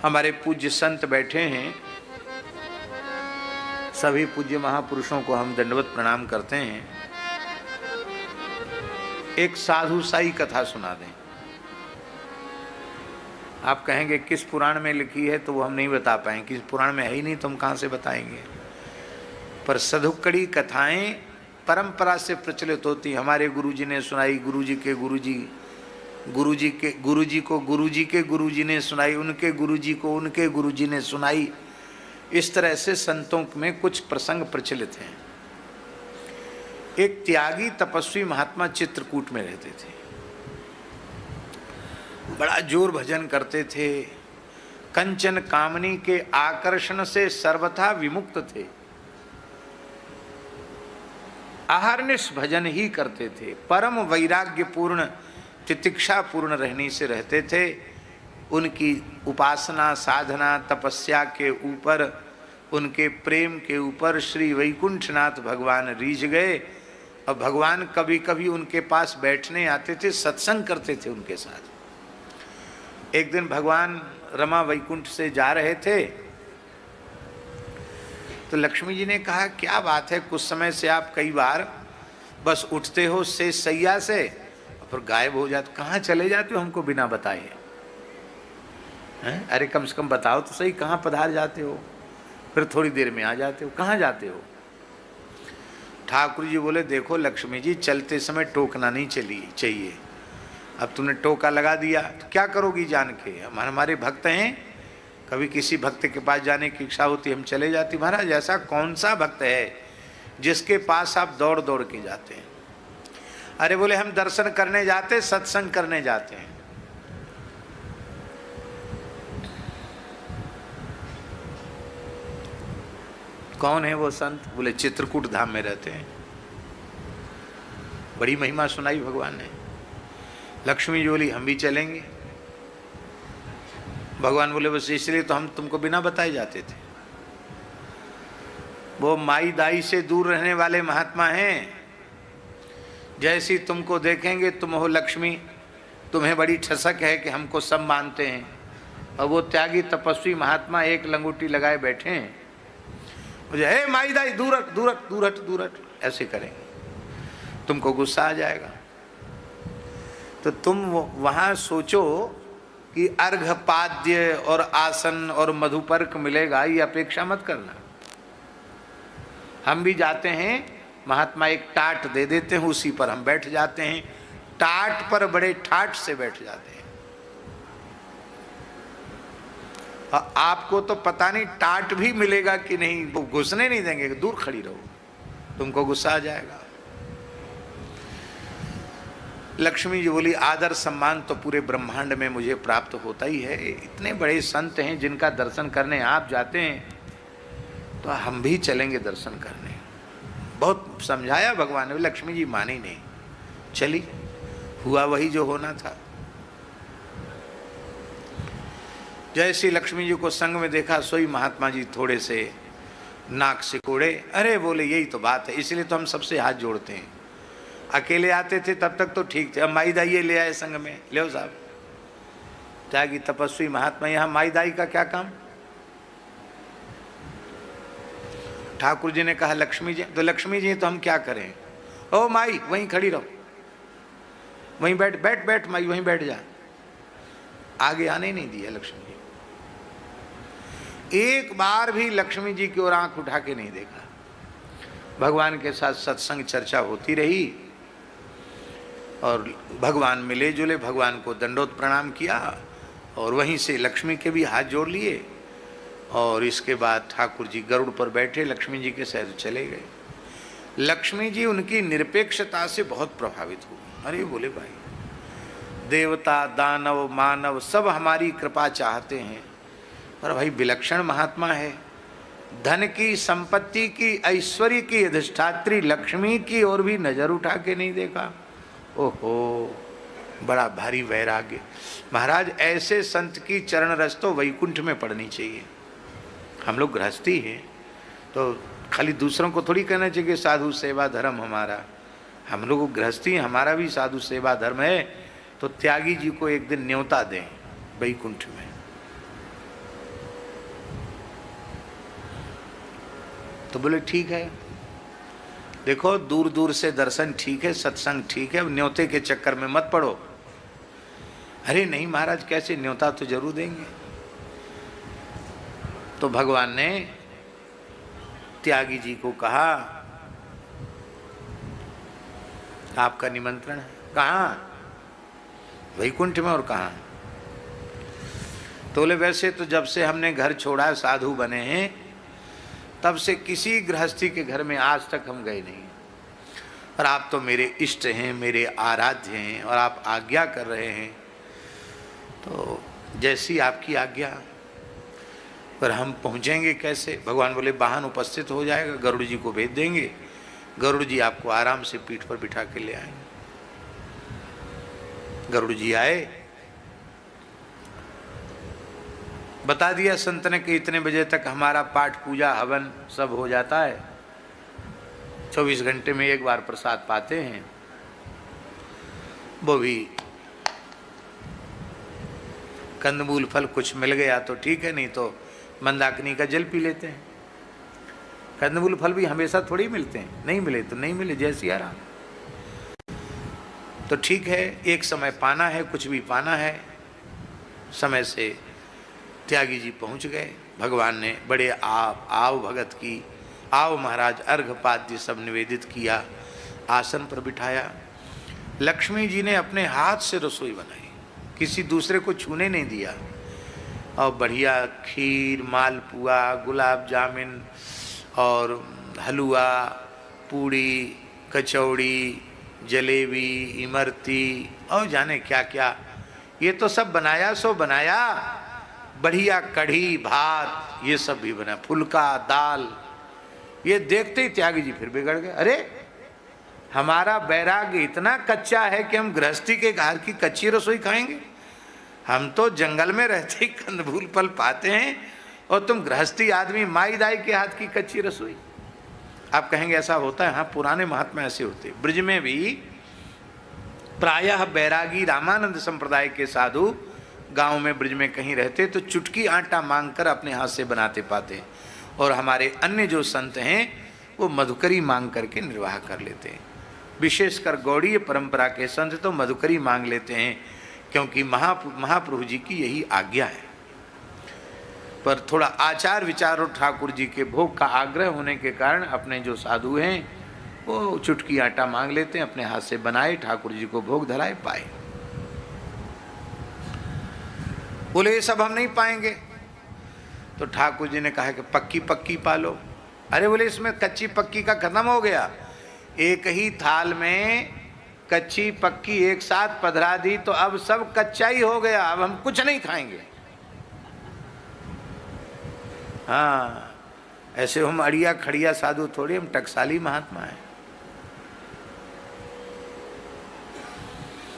हमारे पूज्य संत बैठे हैं, सभी पूज्य महापुरुषों को हम दंडवत प्रणाम करते हैं। एक साधु साई कथा सुना दें। आप कहेंगे किस पुराण में लिखी है, तो वो हम नहीं बता पाएंगे, किस पुराण में है ही नहीं तो हम कहाँ से बताएंगे। पर सधुक्कड़ी कथाएं परंपरा से प्रचलित होती। हमारे गुरुजी ने सुनाई, गुरुजी के गुरुजी, गुरुजी के गुरुजी को गुरुजी के गुरुजी ने सुनाई, उनके गुरुजी को उनके गुरुजी ने सुनाई। इस तरह से संतों में कुछ प्रसंग प्रचलित हैं। एक त्यागी तपस्वी महात्मा चित्रकूट में रहते थे, बड़ा जोर भजन करते थे, कंचन कामनी के आकर्षण से सर्वथा विमुक्त थे, अहर्निश भजन ही करते थे, परम वैराग्य पूर्ण तितिक्षा पूर्ण रहने से रहते थे। उनकी उपासना साधना तपस्या के ऊपर, उनके प्रेम के ऊपर श्री वैकुंठनाथ भगवान रीझ गए और भगवान कभी कभी उनके पास बैठने आते थे, सत्संग करते थे उनके साथ। एक दिन भगवान रमा वैकुंठ से जा रहे थे तो लक्ष्मी जी ने कहा, क्या बात है, कुछ समय से आप कई बार बस उठते हो से सैया से और फिर गायब हो जाते, कहाँ चले जाते हो हमको बिना बताए हैं? अरे कम से कम बताओ तो सही, कहाँ पधार जाते हो, फिर थोड़ी देर में आ जाते हो, कहाँ जाते हो? ठाकुर जी बोले, देखो लक्ष्मी जी, चलते समय टोकना नहीं चाहिए। अब तुमने टोका लगा दिया तो क्या करोगी जान के? हमारे भक्त हैं, कभी किसी भक्त के पास जाने की इच्छा होती हम चले जाती। महाराज ऐसा कौन सा भक्त है जिसके पास आप दौड़ दौड़ के जाते हैं? अरे बोले, हम दर्शन करने जाते, सत्संग करने जाते हैं। कौन है वो संत? बोले चित्रकूट धाम में रहते हैं। बड़ी महिमा सुनाई भगवान ने। लक्ष्मी जी बोली, हम भी चलेंगे। भगवान बोले, बस इसलिए तो हम तुमको बिना बताए जाते थे। वो माई दाई से दूर रहने वाले महात्मा हैं। जैसी तुमको देखेंगे तुम हो लक्ष्मी, तुम्हें बड़ी ठसक है कि हमको सब मानते हैं, और वो त्यागी तपस्वी महात्मा एक लंगोटी लगाए बैठे हैं, मुझे हे माई दाई दूर हट दूर हट दूर हट दूर हट ऐसे करेंगे, तुमको गुस्सा आ जाएगा। तो तुम वहाँ सोचो कि अर्घपाद्य और आसन और मधुपर्क मिलेगा, ये अपेक्षा मत करना। हम भी जाते हैं, महात्मा एक टाट दे देते हैं, उसी पर हम बैठ जाते हैं। टाट पर बड़े ठाट से बैठ जाते हैं। और आपको तो पता नहीं टाट भी मिलेगा कि नहीं, वो घुसने नहीं देंगे, दूर खड़ी रहो, तुमको गुस्सा आ जाएगा। लक्ष्मी जी बोली, आदर सम्मान तो पूरे ब्रह्मांड में मुझे प्राप्त होता ही है। इतने बड़े संत हैं जिनका दर्शन करने आप जाते हैं, तो हम भी चलेंगे दर्शन करने। बहुत समझाया भगवान ने, लक्ष्मी जी मानी नहीं, चली। हुआ वही जो होना था। जैसी लक्ष्मी जी को संग में देखा, सोई महात्मा जी थोड़े से नाक सिकोड़े। अरे बोले, यही तो बात है, इसलिए तो हम सबसे हाथ जोड़ते हैं। अकेले आते थे तब तक तो ठीक थे, अब माई दाई ले आए संग में, ले साहब। त्यागी तपस्वी महात्मा, यहाँ माई दाई का क्या काम? ठाकुर जी ने कहा लक्ष्मी जी, तो लक्ष्मी जी तो हम क्या करें? ओ माई वहीं खड़ी रहो, वहीं बैठ बैठ बैठ माई, वहीं बैठ जा। आगे आने नहीं दिया लक्ष्मी जी। एक बार भी लक्ष्मी जी की ओर आंख उठा के नहीं देखा। भगवान के साथ सत्संग चर्चा होती रही और भगवान मिले जुले, भगवान को दंडोत प्रणाम किया और वहीं से लक्ष्मी के भी हाथ जोड़ लिए। और इसके बाद ठाकुर जी गरुड़ पर बैठे, लक्ष्मी जी के साथ चले गए। लक्ष्मी जी उनकी निरपेक्षता से बहुत प्रभावित हुई। अरे बोले, भाई देवता दानव मानव सब हमारी कृपा चाहते हैं, पर भाई विलक्षण महात्मा है, धन की संपत्ति की ऐश्वर्य की अधिष्ठात्री लक्ष्मी की ओर भी नजर उठा के नहीं देखा। ओहो, बड़ा भारी वैराग्य। महाराज ऐसे संत की चरण रस तो वैकुंठ में पड़नी चाहिए। हम लोग गृहस्थी हैं तो खाली दूसरों को थोड़ी कहना चाहिए कि साधु सेवा धर्म हमारा। हम लोग गृहस्थी, हमारा भी साधु सेवा धर्म है। तो त्यागी जी को एक दिन न्योता दें वैकुंठ में। तो बोले ठीक है, देखो दूर दूर से दर्शन ठीक है, सत्संग ठीक है, न्योते के चक्कर में मत पड़ो। अरे नहीं महाराज, कैसे, न्योता तो जरूर देंगे। तो भगवान ने त्यागी जी को कहा, आपका निमंत्रण है। कहाँ? वैकुंठ में। और कहाँ? तो बोले वैसे तो जब से हमने घर छोड़ा, साधु बने हैं, तब से किसी गृहस्थी के घर में आज तक हम गए नहीं। और आप तो मेरे इष्ट हैं, मेरे आराध्य हैं, और आप आज्ञा कर रहे हैं, तो जैसी आपकी आज्ञा। पर हम पहुँचेंगे कैसे? भगवान बोले वाहन उपस्थित हो जाएगा, गरुड़ जी को भेज देंगे, गरुड़ जी आपको आराम से पीठ पर बिठा के ले आएंगे। गरुड़ जी आए, बता दिया संत ने कि इतने बजे तक हमारा पाठ पूजा हवन सब हो जाता है, 24 घंटे में एक बार प्रसाद पाते हैं। वो भी कंदमूल फल कुछ मिल गया तो ठीक है, नहीं तो मंदाकिनी का जल पी लेते हैं। कंदमूल फल भी हमेशा थोड़ी मिलते हैं, नहीं मिले तो नहीं मिले, जैसी आराम। तो ठीक है, एक समय पाना है, कुछ भी पाना है। समय से त्यागी जी पहुंच गए। भगवान ने बड़े आव भगत की, आओ महाराज, अर्घपाद्य सब निवेदित किया, आसन पर बिठाया। लक्ष्मी जी ने अपने हाथ से रसोई बनाई, किसी दूसरे को छूने नहीं दिया। और बढ़िया खीर, मालपुआ, गुलाब जामुन और हलवा, पूड़ी, कचौड़ी, जलेबी, इमरती और जाने क्या क्या, ये तो सब बनाया सो बनाया। बढ़िया कढ़ी, भात, ये सब भी बना, फुल्का, दाल। ये देखते ही त्यागी जी फिर बिगड़ गए। अरे हमारा वैराग्य इतना कच्चा है कि हम गृहस्थी के घर की कच्ची रसोई खाएंगे? हम तो जंगल में रहते ही कंदमूल फल पाते हैं, और तुम गृहस्थी आदमी माई दाई के हाथ की कच्ची रसोई। आप कहेंगे ऐसा होता है? हाँ, पुराने महात्मा ऐसे होते। ब्रज में भी प्रायः बैरागी रामानंद संप्रदाय के साधु गांव में ब्रज में कहीं रहते तो चुटकी आटा मांगकर अपने हाथ से बनाते पाते, और हमारे अन्य जो संत हैं वो मधुकरी मांग करके निर्वाह कर लेते हैं। विशेषकर गौड़ीय परंपरा के संत तो मधुकरी मांग लेते हैं, क्योंकि महाप्रभु जी की यही आज्ञा है। पर थोड़ा आचार विचार और ठाकुर जी के भोग का आग्रह होने के कारण अपने जो साधु हैं वो चुटकी आटा मांग लेते हैं, अपने हाथ से बनाए, ठाकुर जी को भोग धराए, पाए। बोले ये सब हम नहीं पाएंगे। तो ठाकुर जी ने कहा कि पक्की पक्की पालो। अरे बोले इसमें कच्ची पक्की का खत्म हो गया, एक ही थाल में कच्ची पक्की एक साथ पधरा दी तो अब सब कच्चा ही हो गया, अब हम कुछ नहीं खाएंगे। हाँ, ऐसे हम अड़िया खड़िया साधु थोड़ी, हम टकसाली महात्मा हैं।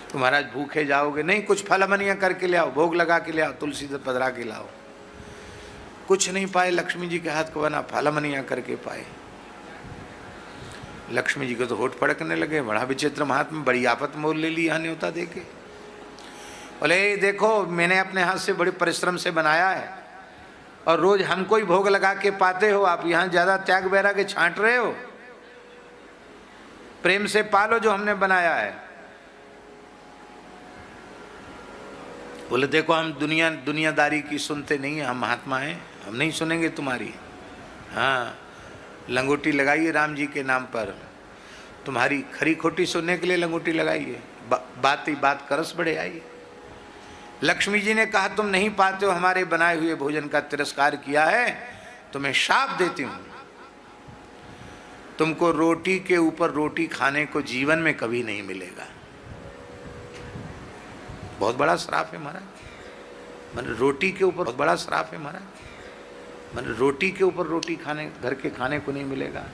तो महाराज भूखे जाओगे? नहीं, कुछ फलमनियाँ करके ले आओ, भोग लगा के ले आओ, तुलसी से पधरा के लाओ। कुछ नहीं पाए, लक्ष्मी जी के हाथ को बना फलमनियाँ करके पाए। लक्ष्मी जी को तो होठ फड़कने लगे, बड़ा विचित्र महात्मा, बड़ी आफत मोल ले ली यहाँ न्योता देके। बोले देखो मैंने अपने हाथ से बड़े परिश्रम से बनाया है, और रोज हमको ही भोग लगा के पाते हो, आप यहाँ ज्यादा त्याग वैराग्य छांट रहे हो, प्रेम से पालो जो हमने बनाया है। बोले देखो हम दुनियादारी की सुनते नहीं है, हम महात्मा हैं, हम नहीं सुनेंगे तुम्हारी। हाँ, लंगोटी लगाइए राम जी के नाम पर, तुम्हारी खरी खोटी सुनने के लिए लंगोटी लगाइए, बात ही बात करस बढ़े आइए। लक्ष्मी जी ने कहा तुम नहीं पाते हो, हमारे बनाए हुए भोजन का तिरस्कार किया है, तुम्हें शाप देती हूँ, तुमको रोटी के ऊपर रोटी खाने को जीवन में कभी नहीं मिलेगा। बहुत बड़ा श्राप है महाराज, मैंने रोटी के ऊपर बहुत बड़ा श्राप है महाराज, मैंने रोटी के ऊपर रोटी खाने, घर के खाने को नहीं मिलेगा।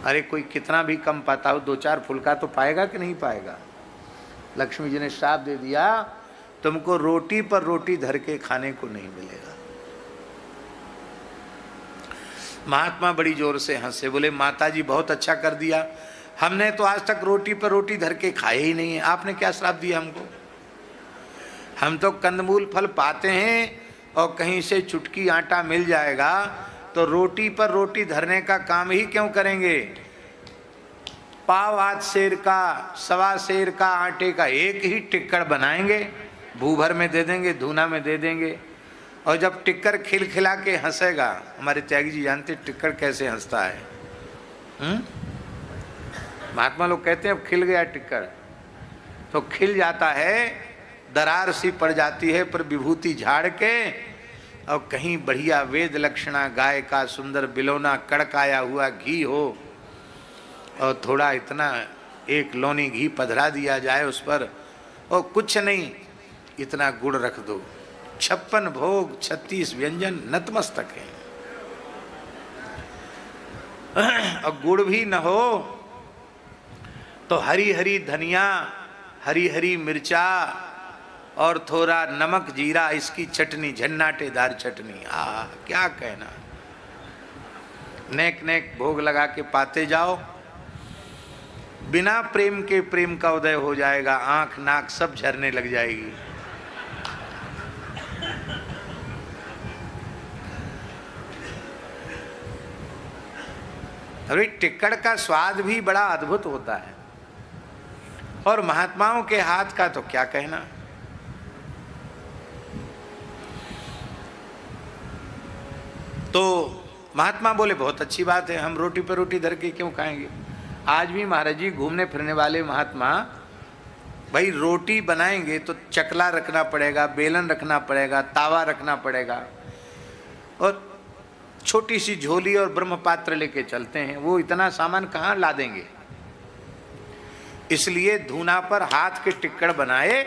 अरे कोई कितना भी कम पाता हो, 2-4 फुल्का तो पाएगा कि नहीं पाएगा? लक्ष्मी जी ने श्राप दे दिया, तुमको रोटी पर रोटी धर के खाने को नहीं मिलेगा। महात्मा बड़ी जोर से हंसे, बोले माता जी बहुत अच्छा कर दिया, हमने तो आज तक रोटी पर रोटी धर के खाए ही नहीं है, आपने क्या श्राप दिया हमको? हम तो कंदमूल फल पाते हैं, और कहीं से चुटकी आटा मिल जाएगा तो रोटी पर रोटी धरने का काम ही क्यों करेंगे? पाव हाथ शेर का, सवा शेर का आटे का एक ही टिक्कड़ बनाएंगे, भूभर में दे देंगे, धूना में दे देंगे, और जब टिक्कर खिलखिला के हंसेगा, हमारे त्यागी जी जानते टिक्कर कैसे हंसता है। महात्मा लोग कहते हैं अब खिल गया टिक्कर, तो खिल जाता है, दरार सी पड़ जाती है, पर विभूति झाड़ के, और कहीं बढ़िया वेद लक्षणा गाय का सुंदर बिलोना कड़काया हुआ घी हो, और थोड़ा इतना एक लौनी घी पधरा दिया जाए उस पर, और कुछ नहीं इतना गुड़ रख दो, 56 भोग 36 व्यंजन नतमस्तक है, और गुड़ भी न हो तो हरी हरी धनिया, हरी हरी मिर्चा और थोड़ा नमक जीरा, इसकी चटनी, झन्नाटेदार चटनी, क्या कहना। नेक नेक भोग लगा के पाते जाओ, बिना प्रेम के प्रेम का उदय हो जाएगा, आंख नाक सब झरने लग जाएगी। अरे टिक्कड़ का स्वाद भी बड़ा अद्भुत होता है, और महात्माओं के हाथ का तो क्या कहना। तो महात्मा बोले बहुत अच्छी बात है, हम रोटी पर रोटी धर के क्यों खाएंगे। आज भी महाराज जी घूमने फिरने वाले महात्मा, भाई रोटी बनाएंगे तो चकला रखना पड़ेगा, बेलन रखना पड़ेगा, तावा रखना पड़ेगा, और छोटी सी झोली और ब्रह्म पात्र लेके चलते हैं, वो इतना सामान कहाँ ला देंगे। इसलिए धूना पर हाथ के टिक्कड़ बनाए,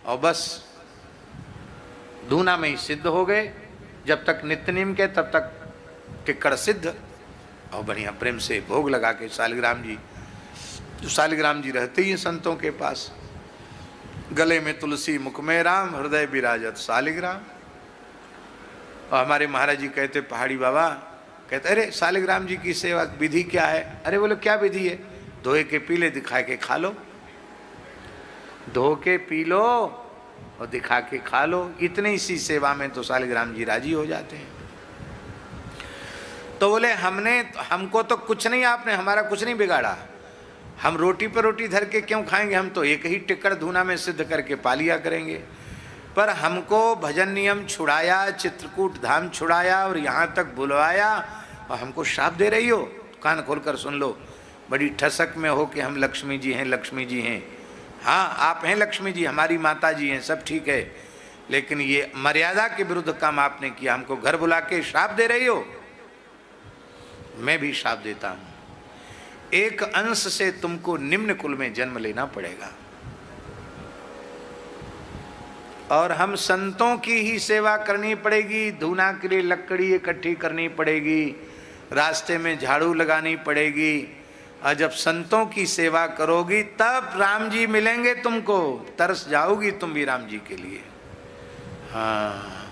और बस धूना में ही सिद्ध हो गए। जब तक नित्य नियम के तब तक टिक्कड़ सिद्ध, और बढ़िया प्रेम से भोग लगा के शालिग्राम जी, जो शालिग्राम जी रहते ही संतों के पास, गले में तुलसी मुख में राम, हृदय विराजत शालिग्राम। और हमारे महाराज जी कहते, पहाड़ी बाबा कहते, अरे शालिग्राम जी की सेवा विधि क्या है? अरे बोलो क्या विधि है? धोए के पीले दिखा के खा लो, धो के पी लो और दिखा के खा लो, इतनी सी सेवा में तो शालिग्राम जी राजी हो जाते हैं। तो बोले हमको तो कुछ नहीं, आपने हमारा कुछ नहीं बिगाड़ा, हम रोटी पर रोटी धर के क्यों खाएंगे, हम तो एक ही टिक्कड़ धूना में सिद्ध करके पा लिया करेंगे। पर हमको भजन नियम छुड़ाया, चित्रकूट धाम छुड़ाया, और यहाँ तक बुलवाया, और हमको श्राप दे रही हो। कान खोलकर सुन लो, बड़ी ठसक में हो कि हम लक्ष्मी जी हैं, लक्ष्मी जी हैं। हाँ आप हैं लक्ष्मी जी, हमारी माता जी हैं, सब ठीक है, लेकिन ये मर्यादा के विरुद्ध काम आपने किया, हमको घर बुला के श्राप दे रही हो। मैं भी श्राप देता हूं, एक अंश से तुमको निम्न कुल में जन्म लेना पड़ेगा, और हम संतों की ही सेवा करनी पड़ेगी, धूना के लिए लकड़ी इकट्ठी करनी पड़ेगी, रास्ते में झाड़ू लगानी पड़ेगी, और जब संतों की सेवा करोगी तब राम जी मिलेंगे तुमको, तरस जाओगी तुम भी राम जी के लिए। हाँ,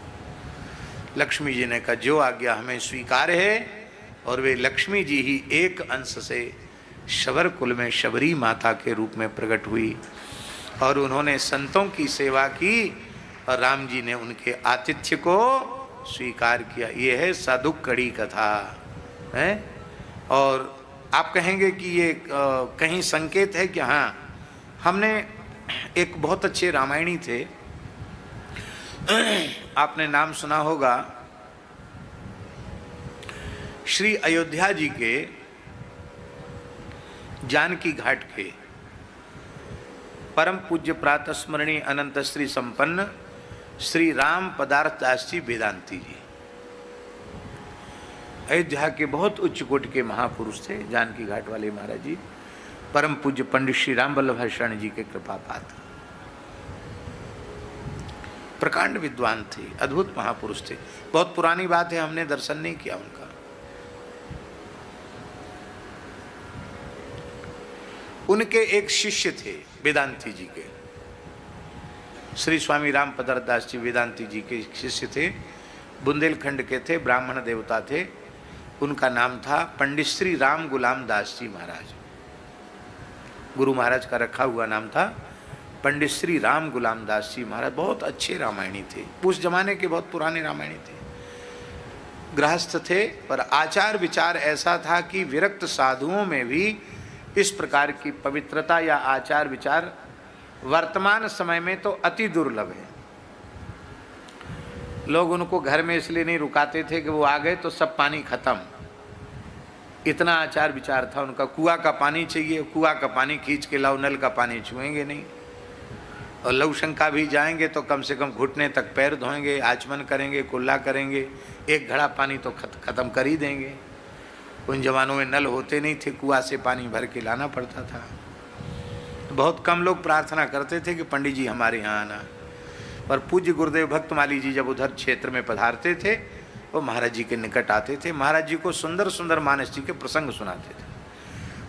लक्ष्मी जी ने कहा जो आज्ञा हमें स्वीकार है, और वे लक्ष्मी जी ही एक अंश से शबर कुल में शबरी माता के रूप में प्रकट हुई, और उन्होंने संतों की सेवा की, और राम जी ने उनके आतिथ्य को स्वीकार किया। ये है साधु कड़ी कथा है। और आप कहेंगे कि ये कहीं संकेत है कि हाँ, हमने एक बहुत अच्छे रामायणी थे, आपने नाम सुना होगा, श्री अयोध्या जी के जानकी घाट के परम पूज्य प्रातः स्मरणीय अनंत श्री संपन्न श्री राम पदार्थ दास जी वेदांती जी, अयोध्या के बहुत उच्च कोटि के महापुरुष थे, जानकी घाट वाले महाराज जी, परम पूज्य पंडित श्री राम वल्लभ शरण जी के कृपा पात्र, प्रकांड विद्वान थे, अद्भुत महापुरुष थे। बहुत पुरानी बात है, हमने दर्शन नहीं किया उनका। उनके एक शिष्य थे वेदांती जी के, श्री स्वामी राम पदार्थ दास जी वेदांती जी के शिष्य थे, बुंदेलखंड के थे, ब्राह्मण देवता थे। उनका नाम था पंडित श्री राम गुलाम दास जी महाराज। गुरु महाराज का रखा हुआ नाम था पंडित श्री राम गुलाम दास जी महाराज। बहुत अच्छे रामायणी थे, उस जमाने के बहुत पुराने रामायणी थे। गृहस्थ थे, पर आचार विचार ऐसा था कि विरक्त साधुओं में भी इस प्रकार की पवित्रता या आचार विचार वर्तमान समय में तो अति दुर्लभ है। लोग उनको घर में इसलिए नहीं रुकाते थे कि वो आ गए तो सब पानी खत्म, इतना आचार विचार था उनका। कुआं का पानी चाहिए, कुआं का पानी खींच के लाओ, नल का पानी छुएंगे नहीं। और लव शंका भी जाएंगे तो कम से कम घुटने तक पैर धोएंगे, आचमन करेंगे, कुल्ला करेंगे, एक घड़ा पानी तो खत्म कर ही देंगे। उन जमानों में नल होते नहीं थे, कुआं से पानी भर के लाना पड़ता था। तो बहुत कम लोग प्रार्थना करते थे कि पंडित जी हमारे यहाँ आना। पर पूज्य गुरुदेव भक्तमाली जी जब उधर क्षेत्र में पधारते थे, वो महाराज जी के निकट आते थे, महाराज जी को सुंदर सुंदर मानस जी के प्रसंग सुनाते थे।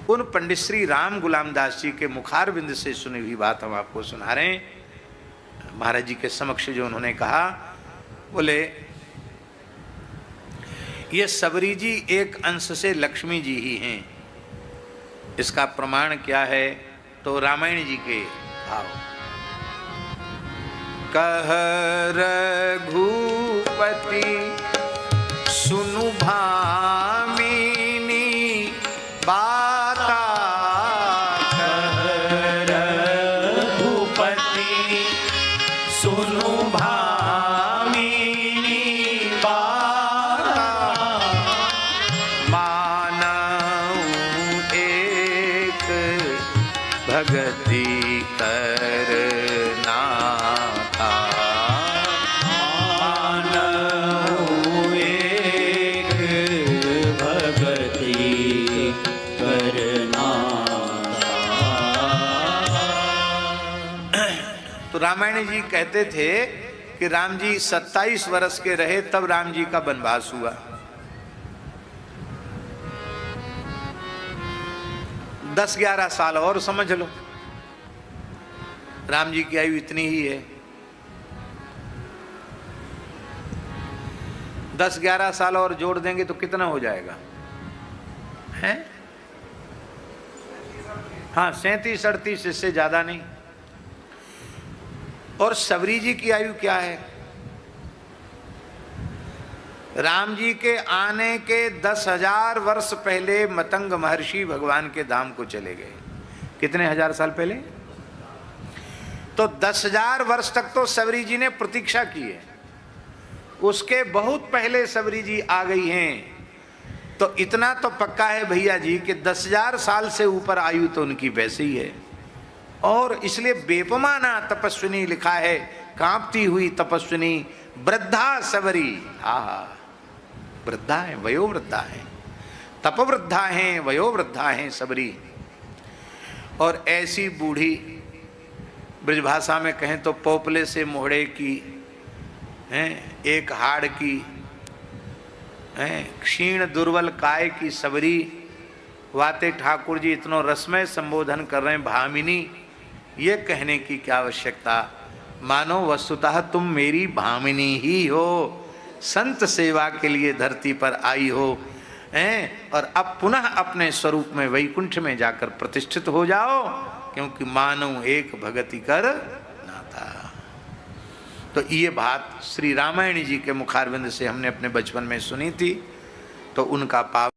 उन पंडित श्री राम गुलाम दास जी के मुखारविंद से सुनी हुई बात हम आपको सुना रहे हैं। महाराज जी के समक्ष जो उन्होंने कहा, बोले ये सबरी जी एक अंश से लक्ष्मी जी ही हैं। इसका प्रमाण क्या है? तो रामायण जी के भाव। कह रघुपति सुनु भामिनी बाता, कह रघुपति सुनु भामिनी बाता, मानऊ एक भगति करना था। मानऊ एक भगति करना था। तो रामायण जी कहते थे कि राम जी 27 वर्ष के रहे तब राम जी का वनवास हुआ। 10-11 साल और समझ लो, राम जी की आयु इतनी ही है। 10-11 साल और जोड़ देंगे तो कितना हो जाएगा? हैं? हाँ, 37-38, इससे ज्यादा नहीं। और सबरी जी की आयु क्या है? राम जी के आने के 10,000 वर्ष पहले मतंग महर्षि भगवान के धाम को चले गए। कितने हजार साल पहले? तो 10,000 वर्ष तक तो सबरी जी ने प्रतीक्षा की है। उसके बहुत पहले सबरी जी आ गई हैं। तो इतना तो पक्का है भैया जी कि 10,000 साल से ऊपर आयु तो उनकी वैसे ही है। और इसलिए बेपमाना तपस्विनी लिखा है, कांपती हुई तपस्विनी वृद्धा सबरी। हा, वृद्धा है, वयोवृद्धा है, तपवृद्धा हैं, वयोवृद्धा हैं सबरी। और ऐसी बूढ़ी, ब्रजभाषा में कहें तो पोपले से मोहड़े की हैं, एक हाड़ की हैं, क्षीण दुर्बल काय की सबरी। वाते ठाकुर जी इतनो रसमय संबोधन कर रहे हैं, भामिनी। ये कहने की क्या आवश्यकता? मानो वस्तुतः तुम मेरी भामिनी ही हो, संत सेवा के लिए धरती पर आई हो हैं, और अब पुनः अपने स्वरूप में वैकुंठ में जाकर प्रतिष्ठित हो जाओ, क्योंकि मानव एक भगति कर नाता। तो ये बात श्री रामायण जी के मुखारविंद से हमने अपने बचपन में सुनी थी। तो उनका पाप